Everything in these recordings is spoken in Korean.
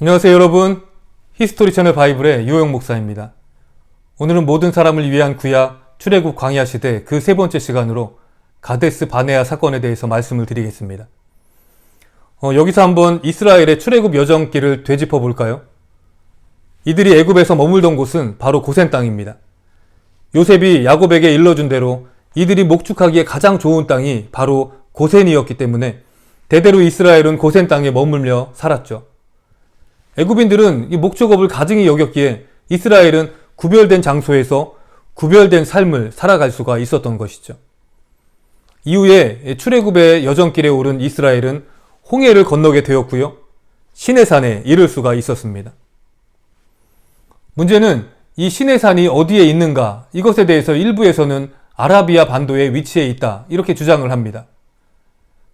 안녕하세요 여러분, 히스토리 채널 바이블의 유호영 목사입니다. 오늘은 모든 사람을 위한 구약 출애굽 광야 시대 그 세 번째 시간으로 가데스 바네아 사건에 대해서 말씀을 드리겠습니다. 여기서 한번 이스라엘의 출애굽 여정길을 되짚어 볼까요? 이들이 애굽에서 머물던 곳은 바로 고센 땅입니다. 요셉이 야곱에게 일러준 대로 이들이 목축하기에 가장 좋은 땅이 바로 고센이었기 때문에 대대로 이스라엘은 고센 땅에 머물며 살았죠. 애굽인들은 이 목축업을 가증히 여겼기에 이스라엘은 구별된 장소에서 구별된 삶을 살아갈 수가 있었던 것이죠. 이후에 출애굽의 여정길에 오른 이스라엘은 홍해를 건너게 되었고요. 시내산에 이를 수가 있었습니다. 문제는 이 시내산이 어디에 있는가, 이것에 대해서 일부에서는 아라비아 반도에 위치해 있다 이렇게 주장을 합니다.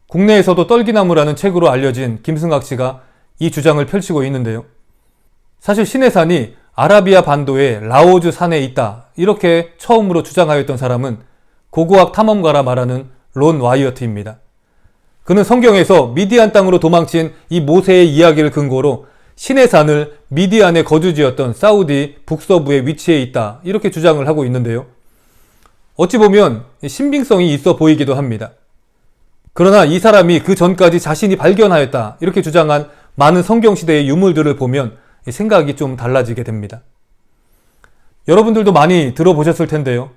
국내에서도 떨기나무라는 책으로 알려진 김승학 씨가 이 주장을 펼치고 있는데요. 사실 시내산이 아라비아 반도의 라오즈 산에 있다 이렇게 처음으로 주장하였던 사람은 고고학 탐험가라 말하는 론 와이어트입니다. 그는 성경에서 미디안 땅으로 도망친 이 모세의 이야기를 근거로 시내산을 미디안의 거주지였던 사우디 북서부에 위치해 있다 이렇게 주장을 하고 있는데요. 어찌 보면 신빙성이 있어 보이기도 합니다. 그러나 이 사람이 그 전까지 자신이 발견하였다 이렇게 주장한 많은 성경시대의 유물들을 보면 생각이 좀 달라지게 됩니다. 여러분들도 많이 들어보셨을 텐데요.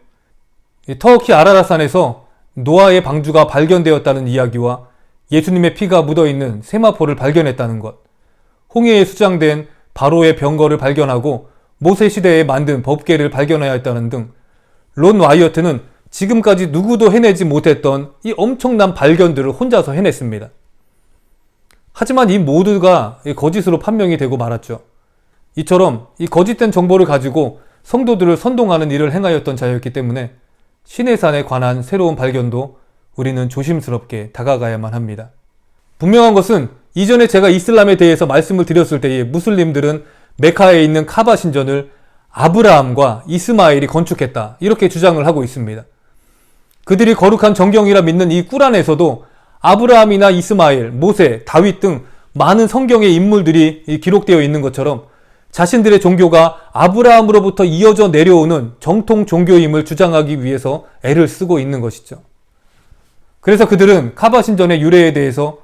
터키 아라라산에서 노아의 방주가 발견되었다는 이야기와 예수님의 피가 묻어있는 세마포를 발견했다는 것, 홍해에 수장된 바로의 병거를 발견하고 모세 시대에 만든 법궤를 발견하였다는 등 론 와이어트는 지금까지 누구도 해내지 못했던 이 엄청난 발견들을 혼자서 해냈습니다. 하지만 이 모두가 거짓으로 판명이 되고 말았죠. 이처럼 이 거짓된 정보를 가지고 성도들을 선동하는 일을 행하였던 자였기 때문에 시내산에 관한 새로운 발견도 우리는 조심스럽게 다가가야만 합니다. 분명한 것은 이전에 제가 이슬람에 대해서 말씀을 드렸을 때에 무슬림들은 메카에 있는 카바 신전을 아브라함과 이스마엘이 건축했다 이렇게 주장을 하고 있습니다. 그들이 거룩한 정경이라 믿는 이 꾸란에서도 아브라함이나 이스마엘, 모세, 다윗 등 많은 성경의 인물들이 기록되어 있는 것처럼 자신들의 종교가 아브라함으로부터 이어져 내려오는 정통 종교임을 주장하기 위해서 애를 쓰고 있는 것이죠. 그래서 그들은 카바 신전의 유래에 대해서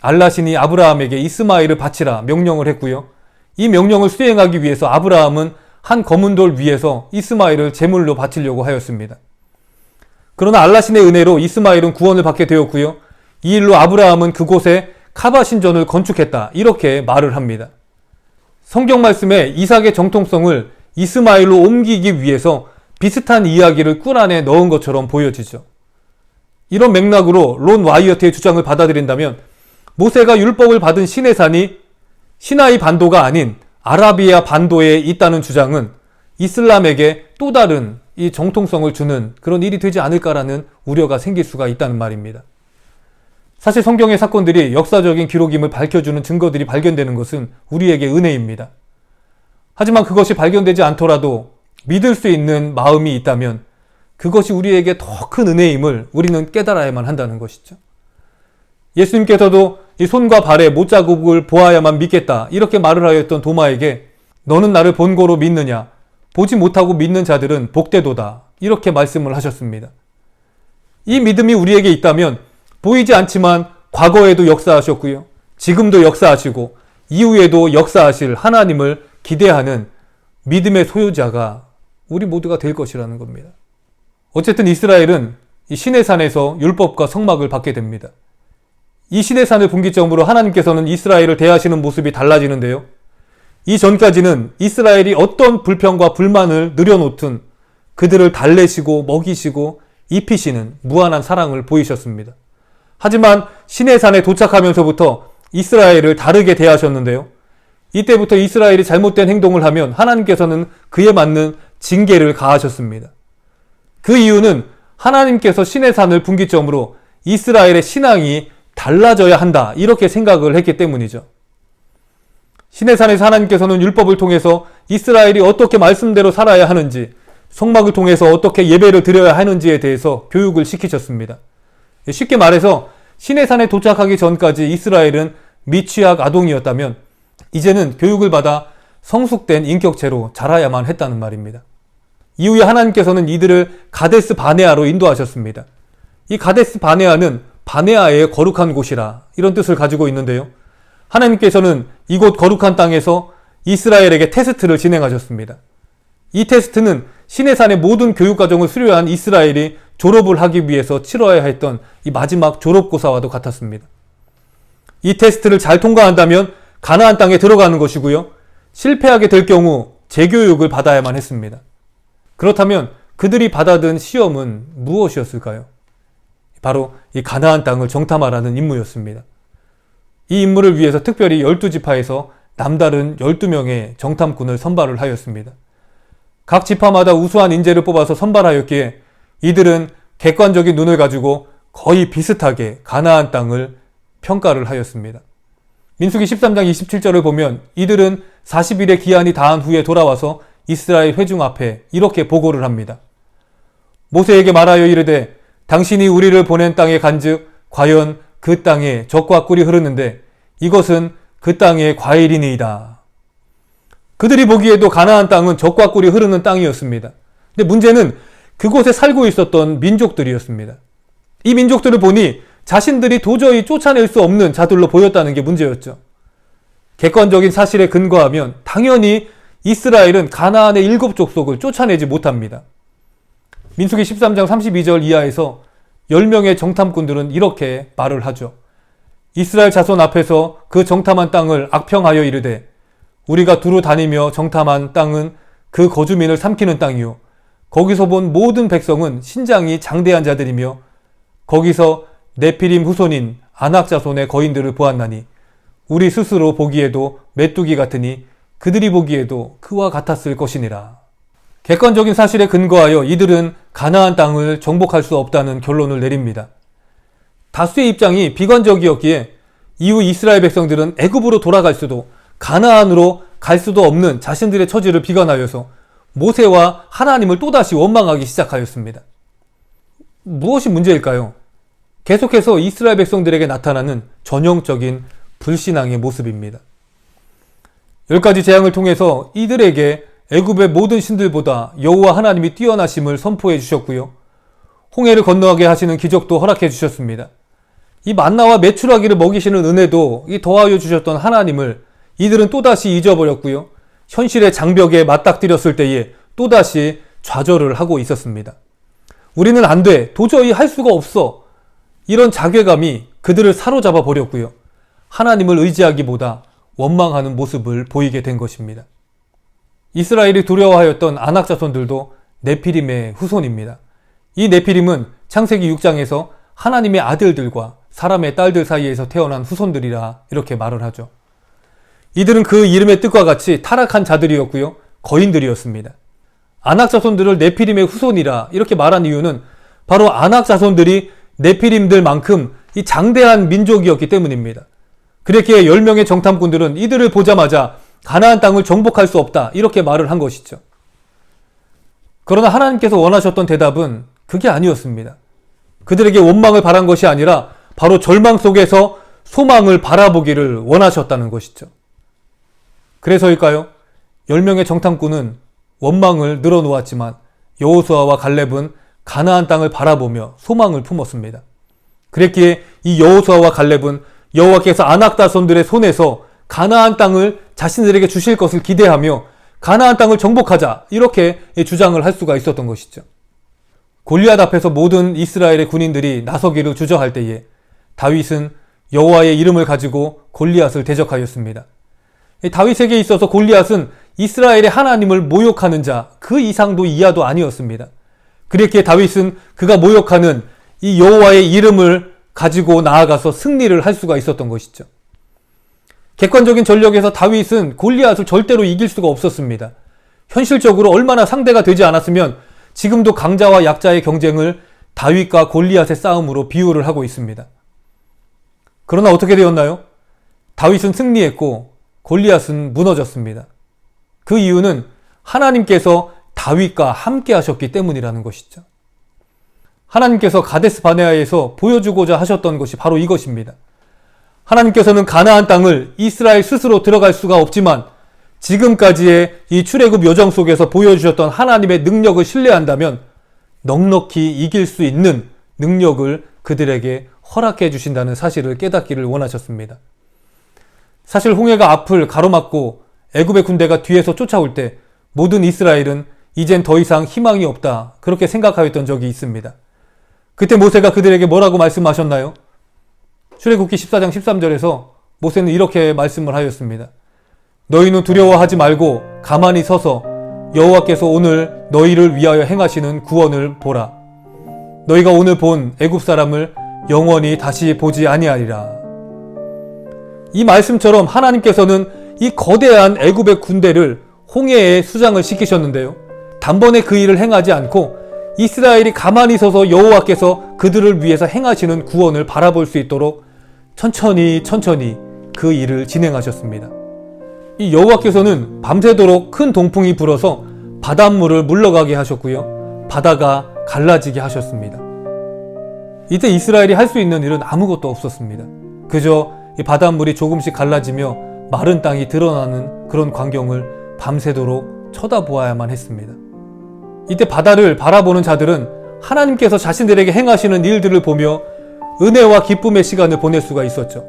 알라 신이 아브라함에게 이스마엘을 바치라 명령을 했고요. 이 명령을 수행하기 위해서 아브라함은 한 검은 돌 위에서 이스마엘을 제물로 바치려고 하였습니다. 그러나 알라 신의 은혜로 이스마엘은 구원을 받게 되었고요. 이 일로 아브라함은 그곳에 카바 신전을 건축했다 이렇게 말을 합니다. 성경 말씀에 이삭의 정통성을 이스마엘로 옮기기 위해서 비슷한 이야기를 꾸란에 넣은 것처럼 보여지죠. 이런 맥락으로 론 와이어트의 주장을 받아들인다면 모세가 율법을 받은 시내산이 시나이 반도가 아닌 아라비아 반도에 있다는 주장은 이슬람에게 또 다른 이 정통성을 주는 그런 일이 되지 않을까라는 우려가 생길 수가 있다는 말입니다. 사실 성경의 사건들이 역사적인 기록임을 밝혀주는 증거들이 발견되는 것은 우리에게 은혜입니다. 하지만 그것이 발견되지 않더라도 믿을 수 있는 마음이 있다면 그것이 우리에게 더 큰 은혜임을 우리는 깨달아야만 한다는 것이죠. 예수님께서도 이 손과 발에 못자국을 보아야만 믿겠다 이렇게 말을 하였던 도마에게 너는 나를 본고로 믿느냐, 보지 못하고 믿는 자들은 복되도다 이렇게 말씀을 하셨습니다. 이 믿음이 우리에게 있다면 보이지 않지만 과거에도 역사하셨고요. 지금도 역사하시고 이후에도 역사하실 하나님을 기대하는 믿음의 소유자가 우리 모두가 될 것이라는 겁니다. 어쨌든 이스라엘은 이 시내산에서 율법과 성막을 받게 됩니다. 이 시내산을 분기점으로 하나님께서는 이스라엘을 대하시는 모습이 달라지는데요. 이전까지는 이스라엘이 어떤 불평과 불만을 늘여놓든 그들을 달래시고 먹이시고 입히시는 무한한 사랑을 보이셨습니다. 하지만 시내산에 도착하면서부터 이스라엘을 다르게 대하셨는데요. 이때부터 이스라엘이 잘못된 행동을 하면 하나님께서는 그에 맞는 징계를 가하셨습니다. 그 이유는 하나님께서 시내산을 분기점으로 이스라엘의 신앙이 달라져야 한다 이렇게 생각을 했기 때문이죠. 시내산에서 하나님께서는 율법을 통해서 이스라엘이 어떻게 말씀대로 살아야 하는지, 성막을 통해서 어떻게 예배를 드려야 하는지에 대해서 교육을 시키셨습니다. 쉽게 말해서 시내산에 도착하기 전까지 이스라엘은 미취학 아동이었다면 이제는 교육을 받아 성숙된 인격체로 자라야만 했다는 말입니다. 이후에 하나님께서는 이들을 가데스 바네아로 인도하셨습니다. 이 가데스 바네아는 바네아의 거룩한 곳이라 이런 뜻을 가지고 있는데요. 하나님께서는 이곳 거룩한 땅에서 이스라엘에게 테스트를 진행하셨습니다. 이 테스트는 시내산의 모든 교육과정을 수료한 이스라엘이 졸업을 하기 위해서 치러야 했던 이 마지막 졸업고사와도 같았습니다. 이 테스트를 잘 통과한다면 가나안 땅에 들어가는 것이고요. 실패하게 될 경우 재교육을 받아야만 했습니다. 그렇다면 그들이 받아든 시험은 무엇이었을까요? 바로 이 가나안 땅을 정탐하라는 임무였습니다. 이 임무를 위해서 특별히 12지파에서 남다른 12명의 정탐꾼을 선발을 하였습니다. 각 지파마다 우수한 인재를 뽑아서 선발하였기에 이들은 객관적인 눈을 가지고 거의 비슷하게 가나안 땅을 평가를 하였습니다. 민수기 13장 27절을 보면 이들은 40일의 기한이 다한 후에 돌아와서 이스라엘 회중 앞에 이렇게 보고를 합니다. 모세에게 말하여 이르되 당신이 우리를 보낸 땅에 간즉 과연 그 땅에 젖과 꿀이 흐르는데 이것은 그 땅의 과일이니이다. 그들이 보기에도 가나안 땅은 젖과 꿀이 흐르는 땅이었습니다. 근데 문제는 그곳에 살고 있었던 민족들이었습니다. 이 민족들을 보니 자신들이 도저히 쫓아낼 수 없는 자들로 보였다는 게 문제였죠. 객관적인 사실에 근거하면 당연히 이스라엘은 가나안의 7족속을 쫓아내지 못합니다. 민수기 13장 32절 이하에서 10명의 정탐꾼들은 이렇게 말을 하죠. 이스라엘 자손 앞에서 그 정탐한 땅을 악평하여 이르되 우리가 두루 다니며 정탐한 땅은 그 거주민을 삼키는 땅이요 거기서 본 모든 백성은 신장이 장대한 자들이며 거기서 네피림 후손인 아낙 자손의 거인들을 보았나니 우리 스스로 보기에도 메뚜기 같으니 그들이 보기에도 그와 같았을 것이니라. 객관적인 사실에 근거하여 이들은 가나안 땅을 정복할 수 없다는 결론을 내립니다. 다수의 입장이 비관적이었기에 이후 이스라엘 백성들은 애굽으로 돌아갈 수도 가나안으로 갈 수도 없는 자신들의 처지를 비관하여서 모세와 하나님을 또다시 원망하기 시작하였습니다. 무엇이 문제일까요? 계속해서 이스라엘 백성들에게 나타나는 전형적인 불신앙의 모습입니다. 10가지 재앙을 통해서 이들에게 애굽의 모든 신들보다 여호와 하나님이 뛰어나심을 선포해 주셨고요. 홍해를 건너가게 하시는 기적도 허락해 주셨습니다. 이 만나와 메추라기를 먹이시는 은혜도 더하여 주셨던 하나님을 이들은 또다시 잊어버렸고요. 현실의 장벽에 맞닥뜨렸을 때에 또다시 좌절을 하고 있었습니다. 우리는 안 돼. 도저히 할 수가 없어. 이런 자괴감이 그들을 사로잡아 버렸고요. 하나님을 의지하기보다 원망하는 모습을 보이게 된 것입니다. 이스라엘이 두려워하였던 아낙 자손들도 네피림의 후손입니다. 이 네피림은 창세기 6장에서 하나님의 아들들과 사람의 딸들 사이에서 태어난 후손들이라 이렇게 말을 하죠. 이들은 그 이름의 뜻과 같이 타락한 자들이었고요. 거인들이었습니다. 아낙 자손들을 네피림의 후손이라 이렇게 말한 이유는 바로 아낙 자손들이 네피림들만큼 이 장대한 민족이었기 때문입니다. 그랬기에 10명의 정탐꾼들은 이들을 보자마자 가나안 땅을 정복할 수 없다 이렇게 말을 한 것이죠. 그러나 하나님께서 원하셨던 대답은 그게 아니었습니다. 그들에게 원망을 바란 것이 아니라 바로 절망 속에서 소망을 바라보기를 원하셨다는 것이죠. 그래서일까요? 10명의 정탐꾼은 원망을 늘어놓았지만 여호수아와 갈렙은 가나안 땅을 바라보며 소망을 품었습니다. 그랬기에 이 여호수아와 갈렙은 여호와께서 아낙 자손들의 손에서 가나안 땅을 자신들에게 주실 것을 기대하며 가나안 땅을 정복하자 이렇게 주장을 할 수가 있었던 것이죠. 골리앗 앞에서 모든 이스라엘의 군인들이 나서기를 주저할 때에 다윗은 여호와의 이름을 가지고 골리앗을 대적하였습니다. 다윗에게 있어서 골리앗은 이스라엘의 하나님을 모욕하는 자 그 이상도 이하도 아니었습니다. 그랬기에 다윗은 그가 모욕하는 이 여호와의 이름을 가지고 나아가서 승리를 할 수가 있었던 것이죠. 객관적인 전력에서 다윗은 골리앗을 절대로 이길 수가 없었습니다. 현실적으로 얼마나 상대가 되지 않았으면 지금도 강자와 약자의 경쟁을 다윗과 골리앗의 싸움으로 비유를 하고 있습니다. 그러나 어떻게 되었나요? 다윗은 승리했고 골리앗은 무너졌습니다. 그 이유는 하나님께서 다윗과 함께 하셨기 때문이라는 것이죠. 하나님께서 가데스 바네아에서 보여주고자 하셨던 것이 바로 이것입니다. 하나님께서는 가나안 땅을 이스라엘 스스로 들어갈 수가 없지만 지금까지의 이 출애굽 여정 속에서 보여주셨던 하나님의 능력을 신뢰한다면 넉넉히 이길 수 있는 능력을 그들에게 허락해 주신다는 사실을 깨닫기를 원하셨습니다. 사실 홍해가 앞을 가로막고 애굽의 군대가 뒤에서 쫓아올 때 모든 이스라엘은 이젠 더 이상 희망이 없다 그렇게 생각하였던 적이 있습니다. 그때 모세가 그들에게 뭐라고 말씀하셨나요? 출애굽기 14장 13절에서 모세는 이렇게 말씀을 하였습니다. 너희는 두려워하지 말고 가만히 서서 여호와께서 오늘 너희를 위하여 행하시는 구원을 보라. 너희가 오늘 본 애굽 사람을 영원히 다시 보지 아니하리라. 이 말씀처럼 하나님께서는 이 거대한 애굽의 군대를 홍해에 수장을 시키셨는데요. 단번에 그 일을 행하지 않고 이스라엘이 가만히 서서 여호와께서 그들을 위해서 행하시는 구원을 바라볼 수 있도록 천천히 그 일을 진행하셨습니다. 이 여호와께서는 밤새도록 큰 동풍이 불어서 바닷물을 물러가게 하셨고요. 바다가 갈라지게 하셨습니다. 이때 이스라엘이 할 수 있는 일은 아무것도 없었습니다. 그저 이 바닷물이 조금씩 갈라지며 마른 땅이 드러나는 그런 광경을 밤새도록 쳐다보아야만 했습니다. 이때 바다를 바라보는 자들은 하나님께서 자신들에게 행하시는 일들을 보며 은혜와 기쁨의 시간을 보낼 수가 있었죠.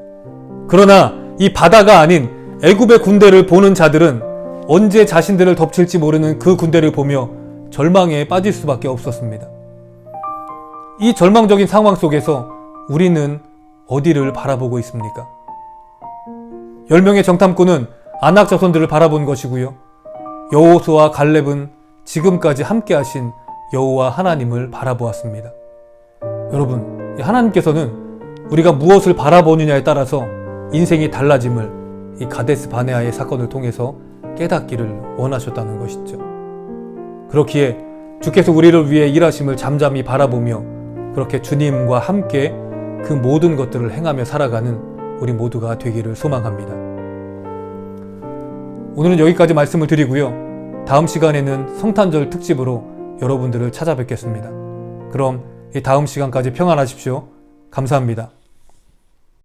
그러나 이 바다가 아닌 애굽의 군대를 보는 자들은 언제 자신들을 덮칠지 모르는 그 군대를 보며 절망에 빠질 수밖에 없었습니다. 이 절망적인 상황 속에서 우리는 어디를 바라보고 있습니까? 10명의 정탐꾼은 아낙 자손들을 바라본 것이고요. 여호수아와 갈렙은 지금까지 함께 하신 여호와 하나님을 바라보았습니다. 여러분, 하나님께서는 우리가 무엇을 바라보느냐에 따라서 인생이 달라짐을 이 가데스 바네아의 사건을 통해서 깨닫기를 원하셨다는 것이죠. 그렇기에 주께서 우리를 위해 일하심을 잠잠히 바라보며 그렇게 주님과 함께 그 모든 것들을 행하며 살아가는 우리 모두가 되기를 소망합니다. 오늘은 여기까지 말씀을 드리고요. 다음 시간에는 성탄절 특집으로 여러분들을 찾아뵙겠습니다. 그럼 이 다음 시간까지 평안하십시오. 감사합니다.